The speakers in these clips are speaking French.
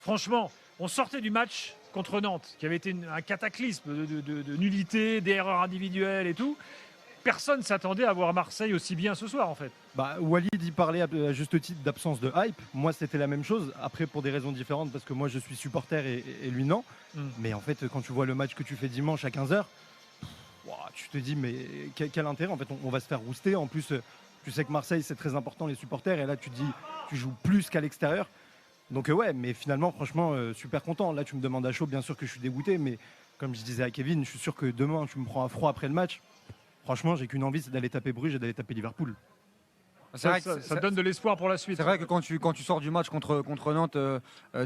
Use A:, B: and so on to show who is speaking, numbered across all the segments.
A: Franchement, on sortait du match contre Nantes, qui avait été un cataclysme de nullité, d'erreurs individuelles et tout. Personne ne s'attendait à voir Marseille aussi bien ce soir, en fait.
B: Bah, Walid y parlait à juste titre d'absence de hype. Moi, c'était la même chose. Après, pour des raisons différentes, parce que moi, je suis supporter et lui, non. Mais en fait, quand tu vois le match que tu fais dimanche à 15h, tu te dis, mais quel intérêt? En fait, on va se faire rouster. En plus, tu sais que Marseille, c'est très important, les supporters. Et là, tu te dis, tu joues plus qu'à l'extérieur. Donc, ouais, mais finalement, franchement, super content. Là, tu me demandes à chaud, bien sûr que je suis dégoûté. Mais comme je disais à Kevin, je suis sûr que demain, tu me prends à froid après le match. Franchement, j'ai qu'une envie, c'est d'aller taper Bruges et d'aller taper Liverpool.
A: Ça donne de l'espoir pour la suite.
C: C'est vrai que quand tu sors du match contre Nantes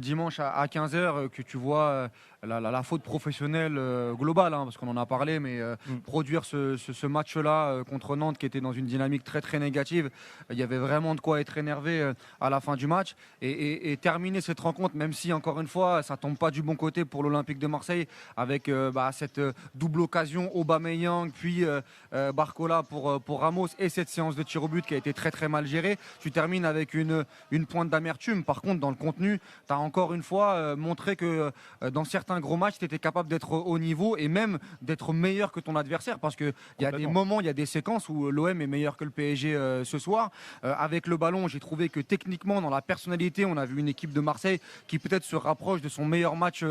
C: dimanche à 15h, que tu vois la faute professionnelle globale, hein, parce qu'on en a parlé, mais produire ce match-là contre Nantes qui était dans une dynamique très très négative, il y avait vraiment de quoi être énervé à la fin du match. Et terminer cette rencontre, même si encore une fois, ça tombe pas du bon côté pour l'Olympique de Marseille, avec cette double occasion Aubameyang, puis Barcola pour Ramos, et cette séance de tir au but qui a été très très mal gérée. Tu termines avec une pointe d'amertume. Par contre, dans le contenu, tu as encore une fois montré que dans certains gros matchs, tu étais capable d'être au niveau et même d'être meilleur que ton adversaire, parce qu'il y a des moments, il y a des séquences où l'OM est meilleur que le PSG ce soir. Avec le ballon, j'ai trouvé que techniquement, dans la personnalité, on a vu une équipe de Marseille qui peut-être se rapproche de son meilleur match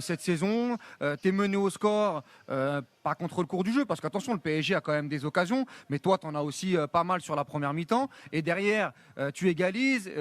C: cette saison. Tu es mené au score, pas contre le cours du jeu, parce qu'attention, le PSG a quand même des occasions, mais toi, tu en as aussi pas mal sur la première mi-temps. Et derrière, tu égalises,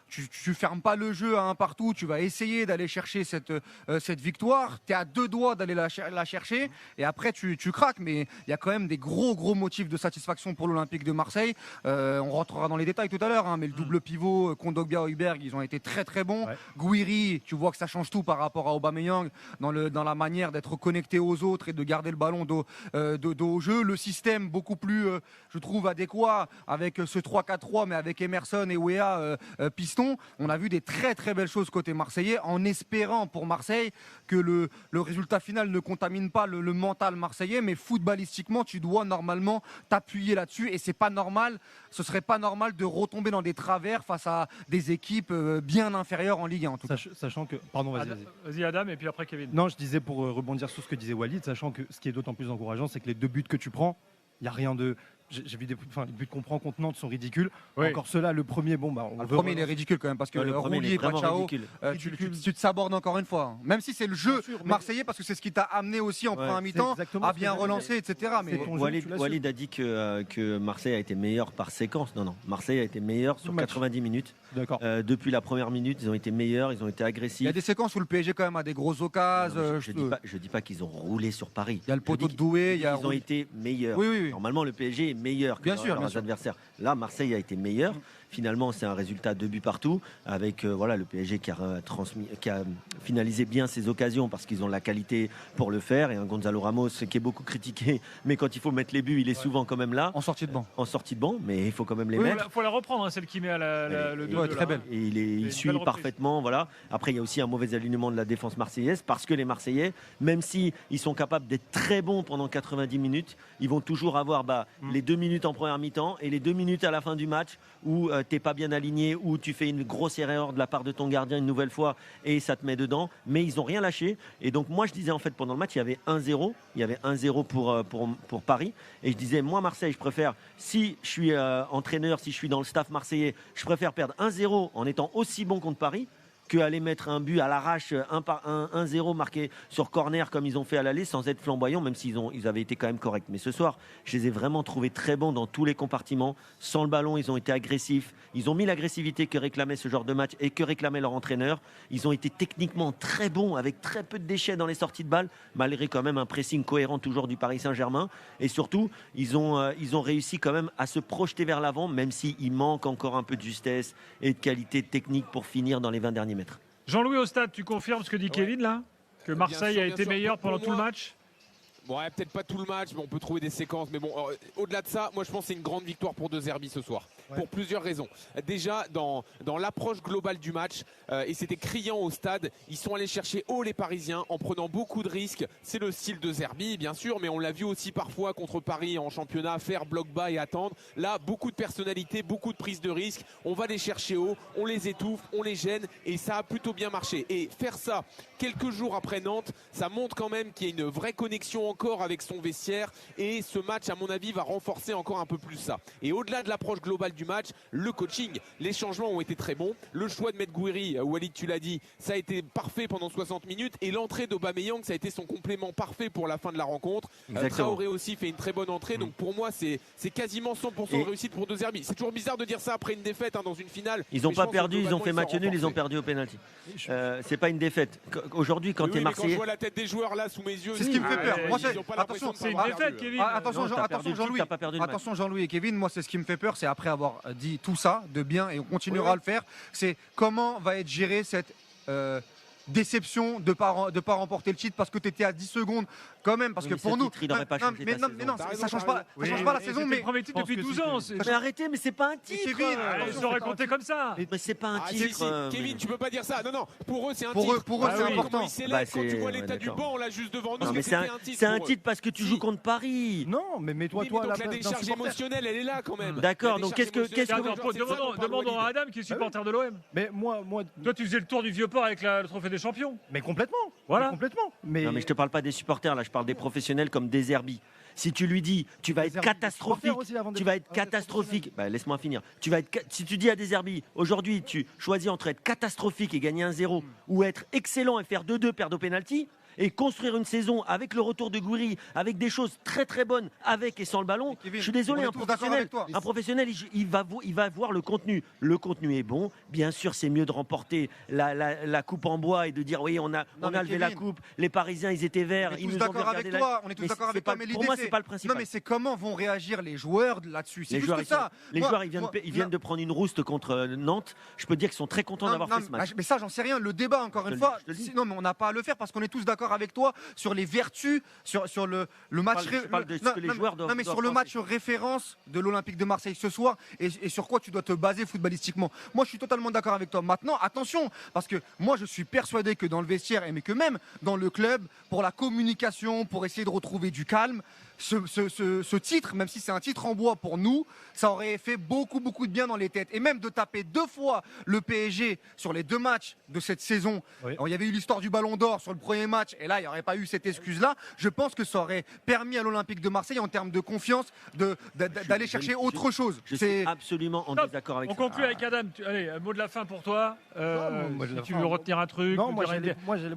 C: tu fermes pas le jeu à un partout, tu vas essayer d'aller chercher cette victoire. Tu es à deux doigts d'aller la chercher, et après, tu craques. Mais il y a quand même des gros motifs de satisfaction pour l'Olympique de Marseille. On rentrera dans les détails tout à l'heure, hein, mais le double pivot, Kondogbia, Højbjerg, ils ont été très très bons. Ouais. Gouiri, tu vois que ça change tout par rapport à Aubameyang dans la manière d'être connecté aux autres et de garder le ballon dos au jeu. Le système beaucoup plus, je trouve, adéquat avec ce 3-4-3, mais avec Emerson et Weah piston. On a vu des très très belles choses côté marseillais, en espérant pour Marseille que le résultat final ne contamine pas le mental marseillais, mais footballistiquement, tu dois normalement t'appuyer là-dessus, et c'est pas normal, ce serait pas normal de retomber dans des travers face à des équipes bien inférieures en Ligue 1 en tout cas.
B: Sachant que, pardon, vas-y.
A: Vas-y Adam, et puis après Kevin.
B: Non, je disais pour rebondir sur ce que disait Walid, sachant que ce qui est d'autant plus encourageant, c'est que les deux buts que tu prends, il n'y a rien de... J'ai vu les buts qu'on prend contre Nantes sont ridicules. Oui. Encore ceux-là, le premier,
C: le premier il est ridicule quand même, parce que
D: le
C: Roulier et Pachao, tu te sabordes encore une fois. Même si c'est le jeu marseillais, parce que c'est ce qui t'a amené aussi en première mi-temps à bien relancer, etc. Mais
D: Walid a dit que Marseille a été meilleur par séquence. Non, Marseille a été meilleur sur 90 minutes.
B: D'accord.
D: Depuis la première minute, ils ont été meilleurs, ils ont été agressifs.
C: Il y a des séquences où le PSG quand même a des grosses occasions.
D: Je dis pas qu'ils ont roulé sur Paris.
C: Il y a le poteau de Doué.
D: Ils ont été meilleurs.
C: Oui.
D: Normalement, le PSG est meilleur que leurs adversaires. Là, Marseille a été meilleur. Finalement, c'est un résultat 2 buts partout, avec le PSG qui a finalisé bien ses occasions parce qu'ils ont la qualité pour le faire, et un Gonzalo Ramos qui est beaucoup critiqué, mais quand il faut mettre les buts, il est souvent quand même là.
C: En sortie de banc.
D: Mais il faut quand même les mettre.
A: Il faut la reprendre, hein, celle qui met le 2.
C: Très belle.
D: Et il suit parfaitement. Voilà. Après, il y a aussi un mauvais alignement de la défense marseillaise, parce que les Marseillais, même si ils sont capables d'être très bons pendant 90 minutes, ils vont toujours avoir les 2 minutes en première mi-temps et les 2 minutes à la fin du match où t'es pas bien aligné, où tu fais une grosse erreur de la part de ton gardien une nouvelle fois et ça te met dedans. Mais ils n'ont rien lâché. Et donc moi, je disais en fait pendant le match, il y avait 1-0. Il y avait 1-0 pour Paris. Et je disais, moi Marseille, je préfère, si je suis entraîneur, si je suis dans le staff marseillais, je préfère perdre 1-0 en étant aussi bon contre Paris que aller mettre un but à l'arrache, 1-0 marqué sur corner comme ils ont fait à l'aller, sans être flamboyants, même ils avaient été quand même corrects. Mais ce soir, je les ai vraiment trouvés très bons dans tous les compartiments. Sans le ballon, ils ont été agressifs. Ils ont mis l'agressivité que réclamait ce genre de match et que réclamait leur entraîneur. Ils ont été techniquement très bons, avec très peu de déchets dans les sorties de balles, malgré quand même un pressing cohérent toujours du Paris Saint-Germain. Et surtout, ils ont réussi quand même à se projeter vers l'avant, même s'il manque encore un peu de justesse et de qualité technique pour finir dans les 20 derniers mètres.
A: Jean-Louis au stade, tu confirmes ce que dit Kevin là? Que Marseille a été meilleur pendant tout le match?
E: Ouais, peut-être pas tout le match, mais on peut trouver des séquences. Mais bon, au-delà de ça, moi je pense que c'est une grande victoire pour De Zerbi ce soir. pour plusieurs raisons. Déjà, dans l'approche globale du match, et c'était criant au stade, ils sont allés chercher haut les Parisiens en prenant beaucoup de risques. C'est le style de Zerbi, bien sûr, mais on l'a vu aussi parfois contre Paris en championnat, faire bloc bas et attendre. Là, beaucoup de personnalité, beaucoup de prise de risque. On va les chercher haut, on les étouffe, on les gêne, et ça a plutôt bien marché. Et faire ça quelques jours après Nantes, ça montre quand même qu'il y a une vraie connexion encore avec son vestiaire, et ce match, à mon avis, va renforcer encore un peu plus ça. Et au-delà de l'approche globale du match, le coaching, les changements ont été très bons. Le choix de mettre Gouiri, Walid, tu l'as dit, ça a été parfait pendant 60 minutes, et l'entrée d'Aubameyang, ça a été son complément parfait pour la fin de la rencontre. Traoré aussi fait une très bonne entrée, donc pour moi, c'est quasiment 100% de réussite pour De Zerbi. C'est toujours bizarre de dire ça après une défaite dans une finale.
D: Ils n'ont pas perdu, ils ont fait match nul, ils ont perdu au pénalty. C'est pas une défaite. Aujourd'hui, quand tu es Marseillais.
E: Quand je vois la tête des joueurs là sous mes yeux,
C: c'est ce qui me fait peur. Moi,
A: attention, c'est une défaite, Kevin.
C: Attention, Jean-Louis. Attention, Jean-Louis et Kevin. Moi, c'est ce qui me fait peur, c'est après avoir dit tout ça de bien, et on continuera à le faire. C'est comment va être gérée cette déception de pas remporter le titre parce que tu étais à 10 secondes quand même, parce que pour nous ça change pas la saison, mais
A: le premier titre depuis 12 ans.
D: Mais arrêtez, mais c'est pas un titre.
C: Kevin,
A: ils auraient compté comme ça.
D: Mais c'est pas un titre.
E: Kevin, tu peux pas dire ça. Non, pour eux c'est un
C: titre. Pour eux c'est important.
E: Quand tu vois l'état du banc là juste devant nous,
D: c'est un titre parce que tu joues contre Paris.
B: Non, mais mets-toi à la place d'un supporter.
E: La décharge émotionnelle, elle est là quand même.
D: D'accord, donc qu'est-ce que
A: demandons à Adam qui est supporter de l'OM.
B: Mais moi,
A: toi tu faisais le tour du Vieux-Port avec le trophée des champions.
B: Mais complètement.
A: Voilà.
B: Complètement.
D: Non, mais je te parle pas des supporters là, je parle des professionnels comme De Zerbi. Si tu lui dis, tu vas être catastrophique, laisse-moi finir. Si tu dis à De Zerbi, aujourd'hui, tu choisis entre être catastrophique et gagner 1-0 ou être excellent et faire 2-2, perdre au pénalty, et construire une saison avec le retour de Gouiri, avec des choses très très bonnes, avec et sans le ballon. Kevin, je suis désolé, un professionnel, il va voir le contenu. Le contenu est bon. Bien sûr, c'est mieux de remporter la coupe en bois et de dire oui, on a levé la coupe. Les Parisiens, ils étaient verts.
C: On est tous d'accord avec toi. Mais
D: pour moi, c'est pas le principal.
C: Non, mais c'est comment vont réagir les joueurs là-dessus.
D: Les joueurs, ils viennent de prendre une rouste contre Nantes. Je peux dire qu'ils sont très contents d'avoir fait ce match.
C: Mais ça, j'en sais rien. Le débat, encore une fois, non, mais on n'a pas à le faire parce qu'on est tous d'accord avec toi sur les vertus, sur le match. Mais sur le match référence de l'Olympique de Marseille ce soir et sur quoi tu dois te baser footballistiquement. Moi, je suis totalement d'accord avec toi. Maintenant, attention, parce que moi, je suis persuadé que dans le vestiaire, mais que même dans le club, pour la communication, pour essayer de retrouver du calme, ce titre, même si c'est un titre en bois pour nous, ça aurait fait beaucoup de bien dans les têtes. Et même de taper 2 fois le PSG sur les 2 matchs de cette saison. Oui. Alors, il y avait eu l'histoire du Ballon d'Or sur le premier match, et là, il n'y aurait pas eu cette excuse-là. Je pense que ça aurait permis à l'Olympique de Marseille, en termes de confiance, d'aller chercher autre chose.
D: Je suis absolument en désaccord avec ça.
A: On conclut avec Adam. Allez, un mot de la fin pour toi. Si tu veux retenir un truc,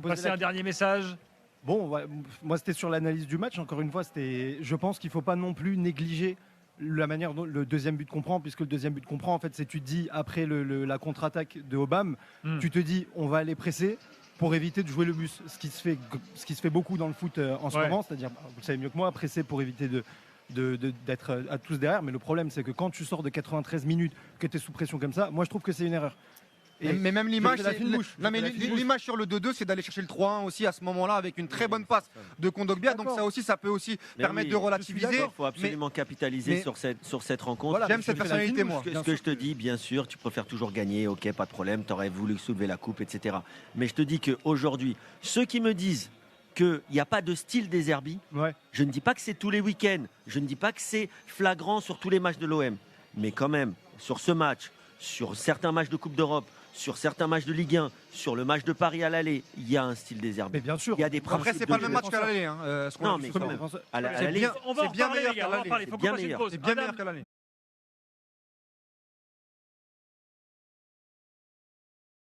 A: passer un dernier message.
B: Bon, moi c'était sur l'analyse du match. Encore une fois, je pense qu'il ne faut pas non plus négliger la manière dont le deuxième but qu'on prend, puisque le deuxième but qu'on prend, en fait, c'est tu te dis après la contre-attaque de Aubame, tu te dis on va aller presser pour éviter de jouer le bus. Ce qui se fait beaucoup dans le foot en ce moment, c'est-à-dire, vous le savez mieux que moi, presser pour éviter d'être à tous derrière. Mais le problème, c'est que quand tu sors de 93 minutes, que tu es sous pression comme ça, moi je trouve que c'est une erreur.
C: Mais même l'image, l'image sur le 2-2, c'est d'aller chercher le 3-1 aussi à ce moment-là avec une très bonne passe de Kondogbia. Donc ça peut aussi permettre de relativiser.
D: Il faut absolument capitaliser sur cette rencontre.
C: Voilà, j'aime cette personnalité, moi.
D: Ce que je te dis, bien sûr, tu préfères toujours gagner, ok, pas de problème, tu aurais voulu soulever la coupe, etc. Mais je te dis qu'aujourd'hui, ceux qui me disent qu'il n'y a pas de style De Zerbi, je ne dis pas que c'est tous les week-ends, je ne dis pas que c'est flagrant sur tous les matchs de l'OM, mais quand même, sur ce match, sur certains matchs de Coupe d'Europe, sur certains matchs de Ligue 1, sur le match de Paris à l'aller, il y a un style De Zerbi.
B: Mais bien sûr.
D: Il y a des principes.
C: Après, c'est pas le même match qu'à l'aller.
D: Non, mais quand même.
A: On va en parler, les gars. On va en parler. Il faut qu'on fasse une pause.
C: C'est bien meilleur qu'à l'aller.